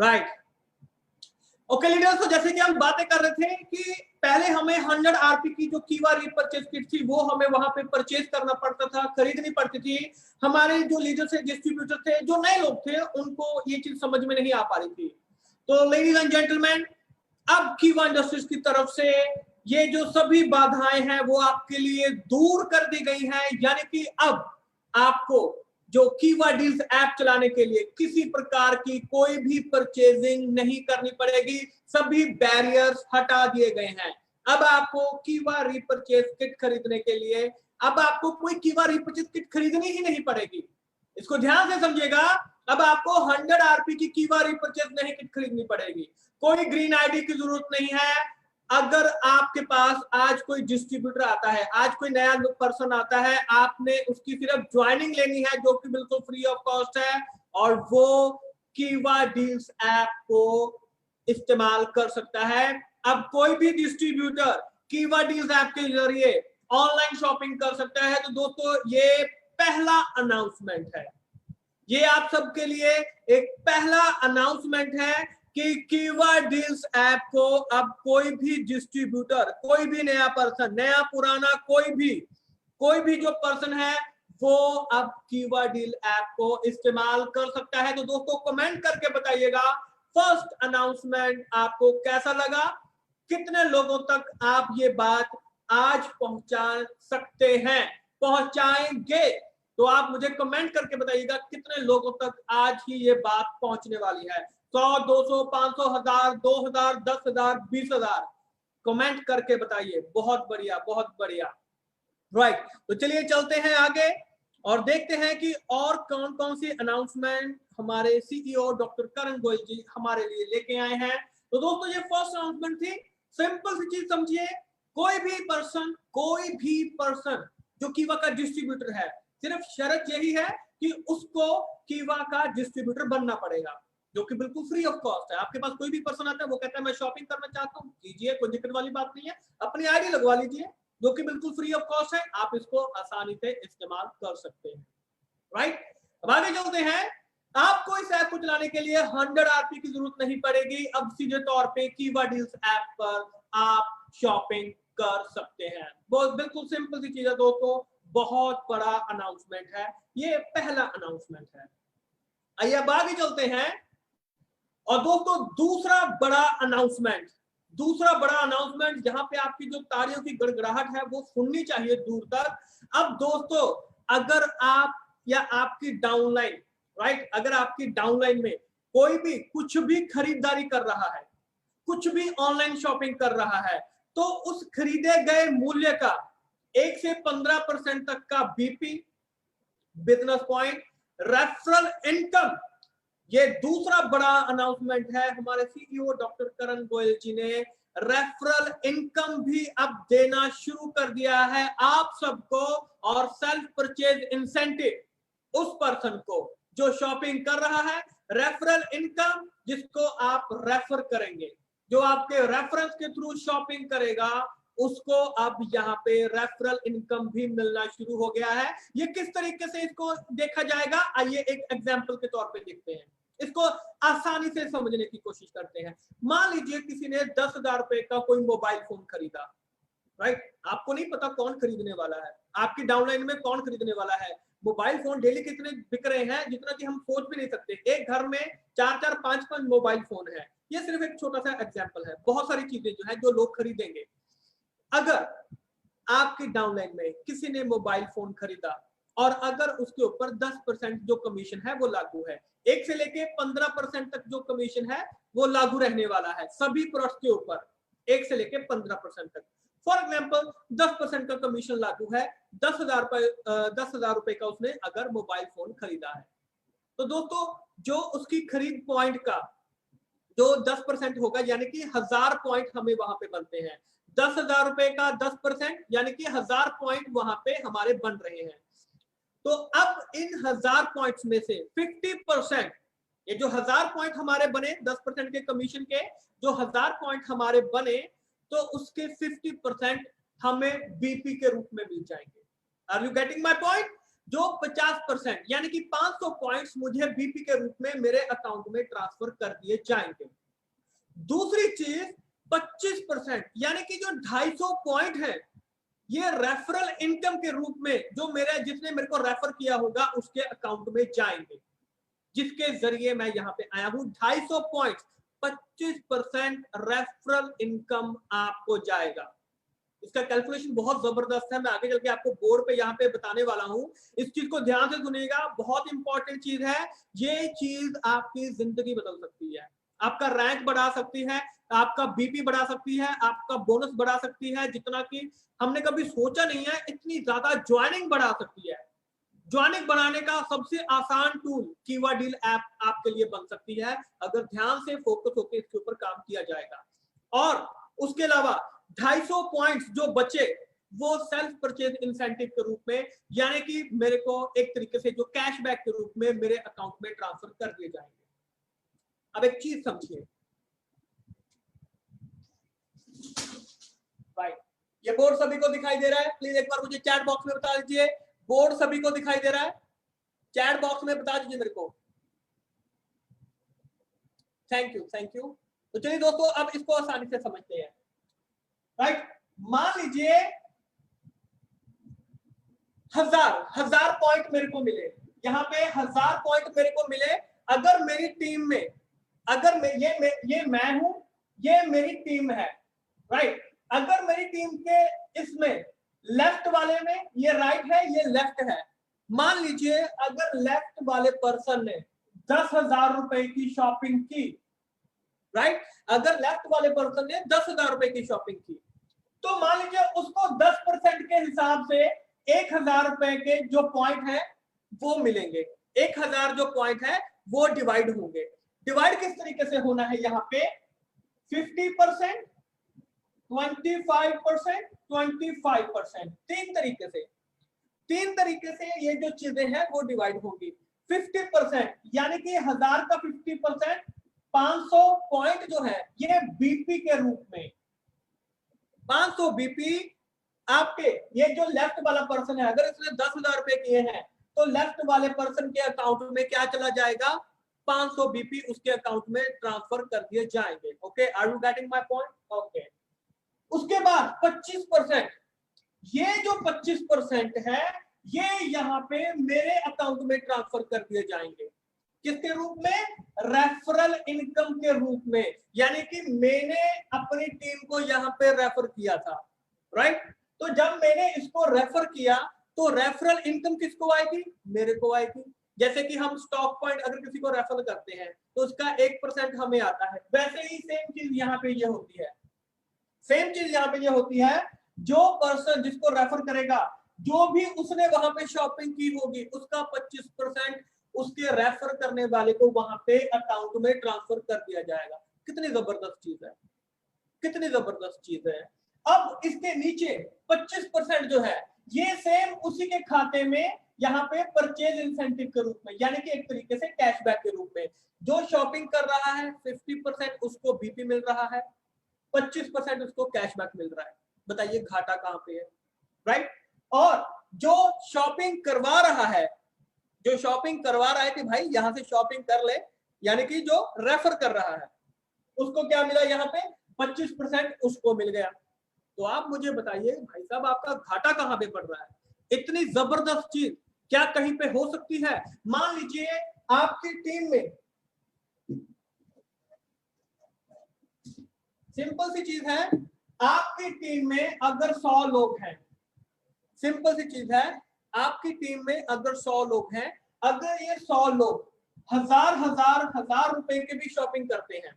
Right. Okay leaders, तो जैसे कि हम बातें कर रहे थे कि पहले हमें 100 आरपी की जो कीवा रीपरचेज किट थी वो हमें वहां पे परचेज करना पड़ता था, खरीदनी पड़ती थी। हमारे जो लीडर्स थे, डिस्ट्रीब्यूटर थे, जो नए लोग थे, उनको ये चीज समझ में नहीं आ पा रही थी। तो लेडीज एंड जेंटलमैन, अब कीवा इंडस्ट्रीज की तरफ से ये जो सभी बाधाएं हैं वो आपके लिए दूर कर दी गई हैं, यानी कि अब आपको जो कीवा डील्स ऐप चलाने के लिए किसी प्रकार की कोई भी परचेजिंग नहीं करनी पड़ेगी, सभी बैरियर्स हटा दिए गए हैं। अब आपको कीवा रीपरचेज किट खरीदने के लिए अब आपको कोई कीवा रीपरचेज किट खरीदनी ही नहीं पड़ेगी। इसको ध्यान से समझिएगा, अब आपको 100 आरपी की कीवा रीपरचेज नहीं किट खरीदनी पड़ेगी, कोई ग्रीन आईडी की जरूरत नहीं है। अगर आपके पास आज कोई डिस्ट्रीब्यूटर आता है, आज कोई नया पर्सन आता है, आपने उसकी सिर्फ ज्वाइनिंग लेनी है जो कि बिल्कुल फ्री ऑफ कॉस्ट है, और वो कीवा डील्स ऐप को इस्तेमाल कर सकता है। अब कोई भी डिस्ट्रीब्यूटर कीवा डील्स ऐप के जरिए ऑनलाइन शॉपिंग कर सकता है। तो दोस्तों, ये पहला अनाउंसमेंट है, ये आप सबके लिए एक पहला अनाउंसमेंट है कि कीवा डील्स ऐप को अब कोई भी डिस्ट्रीब्यूटर, कोई भी नया पर्सन, नया पुराना कोई भी जो पर्सन है वो अब कीवा डील ऐप को इस्तेमाल कर सकता है। तो दोस्तों, कमेंट करके बताइएगा फर्स्ट अनाउंसमेंट आपको कैसा लगा, कितने लोगों तक आप ये बात आज पहुंचा सकते हैं, पहुंचाएंगे। तो आप मुझे कमेंट करके बताइएगा कितने लोगों तक आज ही ये बात पहुंचने वाली है। 100, 200, 500, 1000, 2000, 10,000, 20,000 कमेंट करके बताइए। बहुत बढ़िया, बहुत बढ़िया। राइट, तो चलिए चलते हैं आगे और देखते हैं कि और कौन कौन सी अनाउंसमेंट हमारे सीईओ डॉक्टर करण गोयल जी हमारे लिए लेके आए हैं। तो दोस्तों, ये फर्स्ट अनाउंसमेंट थी। सिंपल सी चीज समझिए, कोई भी पर्सन जो कीवा का डिस्ट्रीब्यूटर है, सिर्फ शर्त यही है कि उसको कीवा का डिस्ट्रीब्यूटर बनना पड़ेगा, जो कि बिल्कुल फ्री ऑफ कॉस्ट है। आपके पास कोई भी पर्सन आता है, वो कहता है मैं शॉपिंग करना चाहता हूँ, कीजिए, कोई दिक्कत वाली बात नहीं है। अपनी आईडी लगवा लीजिए जो कि बिल्कुल फ्री ऑफ कॉस्ट है, आप इसको आसानी से इस्तेमाल कर सकते हैं। राइट, अब आगे चलते हैं। आपको इस ऐप को चलाने के लिए 100 आरपी की जरूरत नहीं पड़ेगी। अब सीधे तौर पे कीवा डील्स ऐप पर आप शॉपिंग कर सकते हैं। बहुत बिल्कुल सिंपल सी चीज है दोस्तों, बहुत बड़ा अनाउंसमेंट है, ये पहला अनाउंसमेंट है। आइए अब आगे चलते हैं। और दोस्तों, दूसरा बड़ा अनाउंसमेंट जहां पे आपकी जो तालियों की गड़गड़ाहट है वो सुननी चाहिए दूर तक। अब दोस्तों, अगर आप या आपकी डाउनलाइन, राइट, अगर आपकी डाउनलाइन में कोई भी कुछ भी खरीदारी कर रहा है, कुछ भी ऑनलाइन शॉपिंग कर रहा है, तो उस खरीदे गए मूल्य का 1 से 15% तक का BP, business point, referral income, ये दूसरा बड़ा अनाउंसमेंट है। हमारे सीईओ डॉक्टर करण गोयल जी ने रेफरल इनकम भी अब देना शुरू कर दिया है आप सबको, और सेल्फ परचेज इंसेंटिव उस पर्सन को जो शॉपिंग कर रहा है, रेफरल इनकम जिसको आप रेफर करेंगे, जो आपके रेफरेंस के थ्रू शॉपिंग करेगा, उसको अब यहाँ पे रेफरल इनकम भी मिलना शुरू हो गया है। ये किस तरीके से इसको देखा जाएगा, आइए एक एग्जांपल के तौर पे देखते हैं, इसको आसानी से समझने की कोशिश करते हैं। मान लीजिए किसी ने 10,000 रुपए का कोई मोबाइल फोन खरीदा, राइट, आपको नहीं पता कौन खरीदने वाला है, आपकी डाउनलाइन में कौन खरीदने वाला है। मोबाइल फोन डेली कितने बिक रहे हैं जितना कि हम सोच भी नहीं सकते। एक घर में 4-4, 5-5 मोबाइल फोन है। ये सिर्फ एक छोटा सा एग्जांपल है, बहुत सारी चीजें जो है जो लोग खरीदेंगे। अगर आपकी डाउनलाइन में किसी ने मोबाइल फोन खरीदा और अगर उसके ऊपर 10% जो कमीशन है वो लागू है, 1 से लेके 15% तक जो कमीशन है वो लागू रहने वाला है सभी प्रोडक्ट के ऊपर, 1 से लेके 15% तक। फॉर एग्जाम्पल 10% का कमीशन लागू है, 10,000 रुपए का उसने अगर मोबाइल फोन खरीदा है, तो दोस्तों जो उसकी खरीद पॉइंट का जो 10% होगा, यानी कि 1000 पॉइंट हमें वहां पे बनते हैं। 10,000 रुपए का 10% यानी कि 1000 पॉइंट वहां पे हमारे बन रहे हैं। तो अब इन 1000 पॉइंट्स में से 50%, ये जो 1000 पॉइंट हमारे बने 10% के कमीशन के, जो 1000 पॉइंट हमारे बने, तो उसके 50% हमें बीपी के रूप में मिल जाएंगे। Are you getting my point? जो 50% यानी कि 500 पॉइंट्स मुझे बीपी के रूप में मेरे अकाउंट में ट्रांसफर कर दिए जाएंगे। दूसरी चीज 25% यानी कि जो 250 पॉइंट है ये रेफरल इनकम के रूप में जो जिसने मेरे को रेफर किया होगा उसके अकाउंट में जाएंगे, जिसके जरिए मैं यहां पे आया हूं। 250 पॉइंट्स 25% रेफरल इनकम आपको जाएगा। इसका कैलकुलेशन बहुत जबरदस्त है, मैं आगे चल के आपको बोर्ड पे यहाँ पे बताने वाला हूं। इस चीज को ध्यान से सुनिएगा, बहुत इंपॉर्टेंट चीज है। ये चीज आपकी जिंदगी बदल सकती है, आपका रैंक बढ़ा सकती है, आपका बीपी बढ़ा सकती है, आपका बोनस बढ़ा सकती है, जितना कि हमने कभी सोचा नहीं है। इतनी ज्यादा ज्वाइनिंग बढ़ा सकती है। ज्वाइनिंग बढ़ाने का सबसे आसान टूल कीवा डील ऐप आपके लिए बन सकती है, अगर ध्यान से फोकस होकर इसके ऊपर काम किया जाएगा। और उसके अलावा 250 पॉइंट्स जो बचे वो सेल्फ परचेज इंसेंटिव के रूप में, यानी कि मेरे को एक तरीके से जो कैशबैक के रूप में मेरे अकाउंट में ट्रांसफर कर दिए जाएंगे। अब एक चीज समझिए भाई, ये बोर्ड सभी को दिखाई दे रहा है? प्लीज एक बार मुझे चैट बॉक्स में बता दीजिए, बोर्ड सभी को दिखाई दे रहा है? चैट बॉक्स में बता दीजिए मेरे को। Thank you, thank you. तो चलिए दोस्तों, अब इसको आसानी से समझते हैं। राइट, मान लीजिए 1000 पॉइंट मेरे को मिले, यहाँ पे 1000 पॉइंट मेरे को मिले। अगर मेरी टीम में, अगर ये मैं हूं, ये मेरी टीम है, राइट। अगर मेरी टीम के इसमें लेफ्ट वाले में ये राइट है, ये लेफ्ट है। मान लीजिए अगर लेफ्ट वाले पर्सन ने 10,000 रुपए की शॉपिंग की, राइट, अगर लेफ्ट वाले पर्सन ने 10,000 रुपए की शॉपिंग की, तो मान लीजिए उसको 10% के हिसाब से 1,000 रुपए के जो पॉइंट है वो मिलेंगे। 1,000 जो पॉइंट है वो डिवाइड होंगे। डिवाइड किस तरीके से होना है? यहाँ पे 50%, 25%, 25%, तीन तरीके से ये जो चीजें हैं वो डिवाइड होंगी। 50% यानी कि 1000 का 50%, 500 पॉइंट जो है ये बीपी के रूप में, 500 बीपी आपके, ये जो लेफ्ट वाला पर्सन है, अगर इसने 10,000 रुपए किए हैं तो लेफ्ट वाले पर्सन के अकाउंट में क्या चला जाएगा? 500 बीपी उसके अकाउंट में ट्रांसफर कर दिए जाएंगे। Okay, are you getting my point? Okay. उसके बाद 25%, ये जो 25% है ये यहाँ पे मेरे अकाउंट में ट्रांसफर कर दिए जाएंगे। किसके रूप में? रेफरल इनकम के रूप में, यानी कि मैंने अपनी टीम को यहाँ पे रेफर किया था, राइट। तो जब मैंने इसको रेफर किया तो रेफरल इनकम किसको आएगी? मेरे को आएगी। जैसे कि हम स्टॉक पॉइंट अगर किसी को रेफर करते हैं तो उसका 1% हमें आता है, वैसे ही सेम चीज यहाँ पे ये होती है। सेम चीज यहाँ पे ये होती है, जो पर्सन जिसको रेफर करेगा, जो भी उसने वहां पे शॉपिंग की होगी उसका 25% उसके रेफर करने वाले को वहां पे अकाउंट में ट्रांसफर कर दिया जाएगा। कितनी जबरदस्त चीज है, कितनी जबरदस्त चीज है। अब इसके नीचे 25% जो है ये सेम उसी के खाते में यहाँ पे परचेज इंसेंटिव के रूप में, यानी कि एक तरीके से कैशबैक के रूप में, जो शॉपिंग कर रहा है 50% उसको बीपी मिल रहा है, 25% उसको कैशबैक मिल रहा है। बताइए घाटा कहां पे है? राइट। और जो शॉपिंग करवा रहा है, जो शॉपिंग करवा रहा है कि भाई यहां से शॉपिंग कर ले, यानी कि जो रेफर कर रहा है उसको क्या मिला? यहाँ पे 25% उसको मिल गया। तो आप मुझे बताइए भाई साहब आपका घाटा कहां पे पड़ रहा है? इतनी जबरदस्त चीज क्या कहीं पे हो सकती है? मान लीजिए आपकी टीम में, सिंपल सी चीज है, आपकी टीम में अगर 100 लोग हैं, सिंपल सी चीज है, आपकी टीम में अगर 100 लोग हैं, अगर ये 100 लोग हजार रुपए की भी शॉपिंग करते हैं,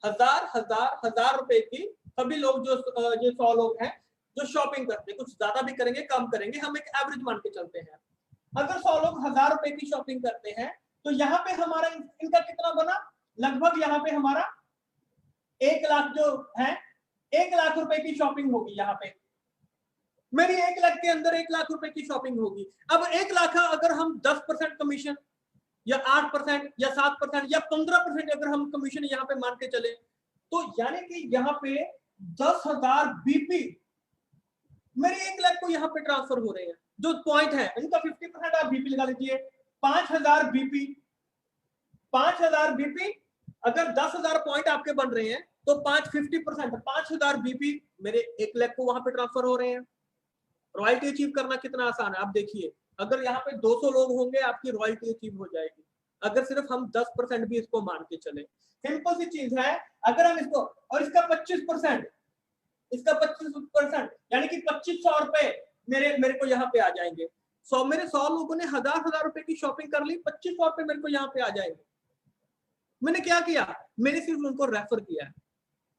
हजार रुपए की, सभी लोग जो 100 लोग हैं जो शॉपिंग करते हैं, कुछ ज्यादा भी करेंगे कम करेंगे, हम एक एवरेज मान के चलते हैं। अगर 100 लोग 1000 रुपए की शॉपिंग करते हैं तो यहाँ पे हमारा इनका कितना बना? लगभग यहाँ पे हमारा 1 लाख जो है, 1 लाख रुपए की शॉपिंग होगी। यहाँ पे मेरी 1 लाख के अंदर 1 लाख रुपए की शॉपिंग होगी। अब 1 लाख अगर हम 10% कमीशन या 8% या 7% या 15% अगर हम कमीशन यहाँ पे मान के चले, तो यानी कि यहाँ पे 10,000 बीपी मेरे 1 लाख को यहाँ पे ट्रांसफर हो रहे हैं। जो पॉइंट है उनका 50% आप बीपी लगा लीजिए। 5000 बीपी, 5000 बीपी, अगर 10,000 पॉइंट आपके बन रहे हैं तो 50% 5000 बीपी मेरे 1 लाख को वहां पे ट्रांसफर हो रहे हैं। रॉयल्टी अचीव करना कितना आसान है आप देखिए, अगर यहाँ पे 200 लोग होंगे आपकी रॉयल्टी अचीव हो जाएगी, अगर सिर्फ हम 10% भी इसको मान के चले। सिंपल सी चीज है। अगर हम इसको और इसका 25%, इसका 25% यानी कि 2500 रुपए मेरे को यहाँ पे आ जाएंगे। मेरे 100 लोगों ने हजार रुपए की शॉपिंग कर ली, 2500 रुपए मेरे को यहाँ पे आ जाएंगे। मैंने क्या किया, मैंने सिर्फ उनको रेफर किया है,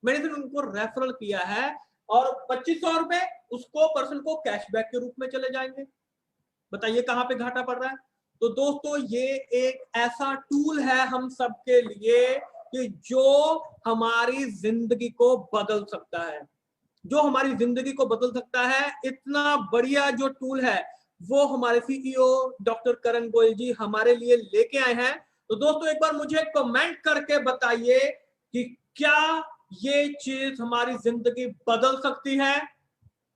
मैंने सिर्फ उनको रेफरल किया है, और 2500 रुपए उसको पर्सन को कैशबैक के रूप में चले जाएंगे। बताइए कहां पे घाटा पड़ रहा है। तो दोस्तों ये एक ऐसा टूल है हम सबके लिए कि जो हमारी जिंदगी को बदल सकता है, जो हमारी जिंदगी को बदल सकता है। इतना बढ़िया जो टूल है वो हमारे सीईओ डॉक्टर करण गोयल जी हमारे लिए लेके आए हैं। तो दोस्तों एक बार मुझे कमेंट करके बताइए कि क्या ये चीज हमारी जिंदगी बदल सकती है,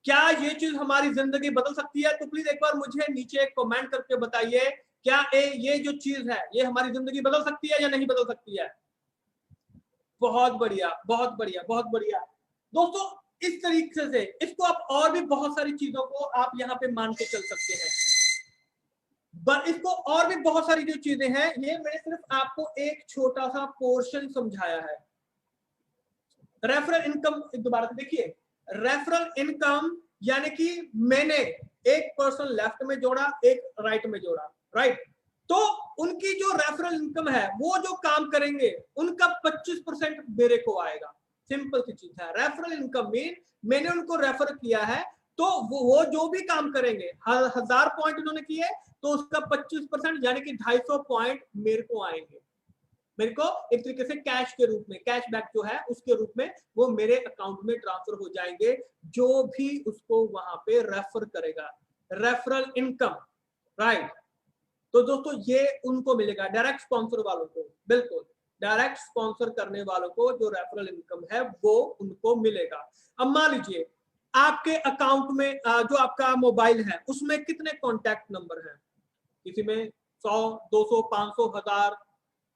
क्या ये चीज हमारी जिंदगी बदल सकती है। तो प्लीज एक बार मुझे नीचे कमेंट करके बताइए, क्या ये जो चीज है ये हमारी जिंदगी बदल सकती है या नहीं बदल सकती है। बहुत बढ़िया, बहुत बढ़िया, बहुत बढ़िया। दोस्तों इस तरीके से इसको आप और भी बहुत सारी चीजों को आप यहाँ पे मान के चल सकते हैं, इसको और भी बहुत सारी जो चीजें हैं, ये मैंने सिर्फ आपको एक छोटा सा पोर्शन समझाया है। रेफरल इनकम दोबारा से देखिए, रेफरल इनकम यानी कि मैंने एक पर्सन लेफ्ट में जोड़ा, एक राइट में जोड़ा, राइट। तो उनकी जो रेफरल इनकम है वो जो काम करेंगे उनका 25% मेरे को आएगा। सिंपल सी चीज है। रेफरल इनकम मीन मैंने उनको रेफर किया है, तो वो जो भी काम करेंगे, 1000 पॉइंट उन्होंने किए तो उसका 25% यानी कि 250 पॉइंट मेरे को आएंगे। मेरे को एक तरीके से कैश के रूप में, कैशबैक जो है उसके रूप में वो मेरे अकाउंट में ट्रांसफर हो जाएंगे, जो भी उसको वहां पे रेफर करेगा। Referral income, right. तो दोस्तों ये उनको मिलेगा, डायरेक्ट स्पॉन्सर वालों को, बिल्कुल डायरेक्ट स्पॉन्सर करने वालों को जो रेफरल इनकम है वो उनको मिलेगा। अब मान लीजिए आपके अकाउंट में जो आपका मोबाइल है उसमें कितने कॉन्टैक्ट नंबर हैं, किसी में 100, 200, 500, 1000,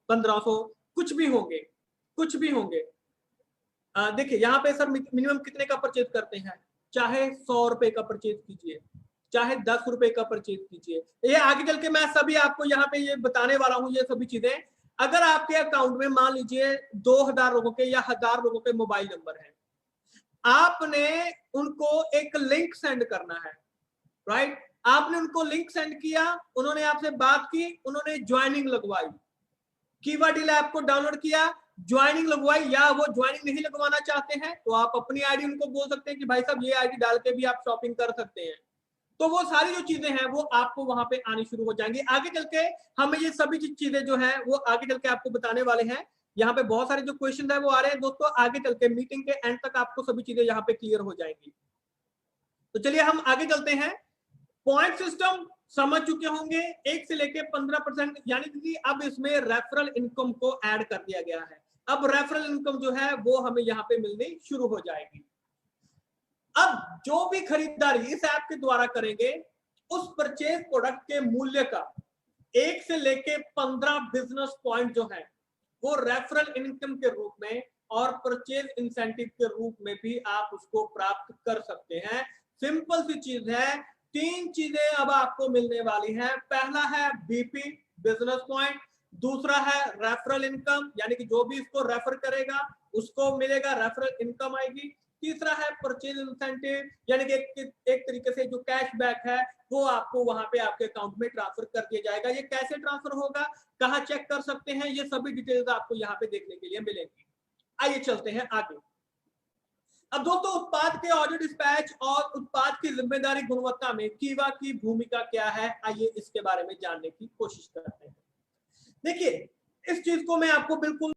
1500, कुछ भी होंगे, कुछ भी होंगे। देखिए यहाँ पे सर मिनिमम कितने का परचेज करते हैं, चाहे 100 रुपए का परचेज कीजिए, चाहे 10 रुपए का परचेज कीजिए। ये आगे चल के मैं सभी आपको यहाँ पे ये बताने वाला हूँ, ये सभी चीजें। अगर आपके अकाउंट में मान लीजिए 2000 लोगों के या 1000 लोगों के मोबाइल नंबर हैं, आपने उनको एक लिंक सेंड करना है, राइट। आपने उनको लिंक सेंड किया, उन्होंने आपसे बात की, उन्होंने ज्वाइनिंग लगवाई, कीवा डील ऐप को डाउनलोड किया, ज्वाइनिंग लगवाई, या वो ज्वाइनिंग नहीं लगवाना चाहते हैं तो आप अपनी आईडी उनको बोल सकते हैं कि भाई साहब ये आईडी डाल के भी आप शॉपिंग कर सकते हैं। तो वो सारी जो चीजें हैं वो आपको वहां पे आनी शुरू हो जाएंगी। आगे चल के हमें ये सभी चीजें जो है वो आगे चल के आपको बताने वाले हैं। यहाँ पे बहुत सारे जो क्वेश्चन है वो आ रहे हैं दोस्तों, आगे चल के मीटिंग के एंड तक आपको सभी चीजें यहाँ पे क्लियर हो जाएंगी। तो चलिए हम आगे चलते हैं। पॉइंट सिस्टम समझ चुके होंगे, 1 से लेके 15%, यानी कि अब इसमें रेफरल इनकम को ऐड कर दिया गया है। अब रेफरल इनकम जो है वो हमें यहाँ पे मिलनी शुरू हो जाएगी। अब जो भी खरीदारी इस ऐप के द्वारा करेंगे उस परचेज प्रोडक्ट के मूल्य का 1 से लेके 15 बिजनेस पॉइंट जो है वो रेफरल इनकम के रूप में और परचेज इंसेंटिव के रूप में भी आप उसको प्राप्त कर सकते हैं। सिंपल सी चीज है, 3 चीजें अब आपको मिलने वाली हैं। पहला है बीपी, बिजनेस पॉइंट। दूसरा है रेफरल इनकम, यानी कि जो भी इसको रेफर करेगा उसको मिलेगा, रेफरल इनकम आएगी। तीसरा है परचेज इंसेंटिव, यानी कि एक तरीके से जो कैशबैक है वो आपको वहां पे आपके अकाउंट में ट्रांसफर कर दिया जाएगा। ये कैसे ट्रांसफर होगा, कहाँ चेक कर सकते हैं, ये सभी डिटेल्स आपको यहाँ पे देखने के लिए मिलेंगी। आइए चलते हैं आगे। अब दोस्तों उत्पाद के ऑर्डर डिस्पैच और उत्पाद की जिम्मेदारी गुणवत्ता में कीवा की भूमिका क्या है, आइए इसके बारे में जानने की कोशिश करते हैं। देखिए इस चीज को मैं आपको बिल्कुल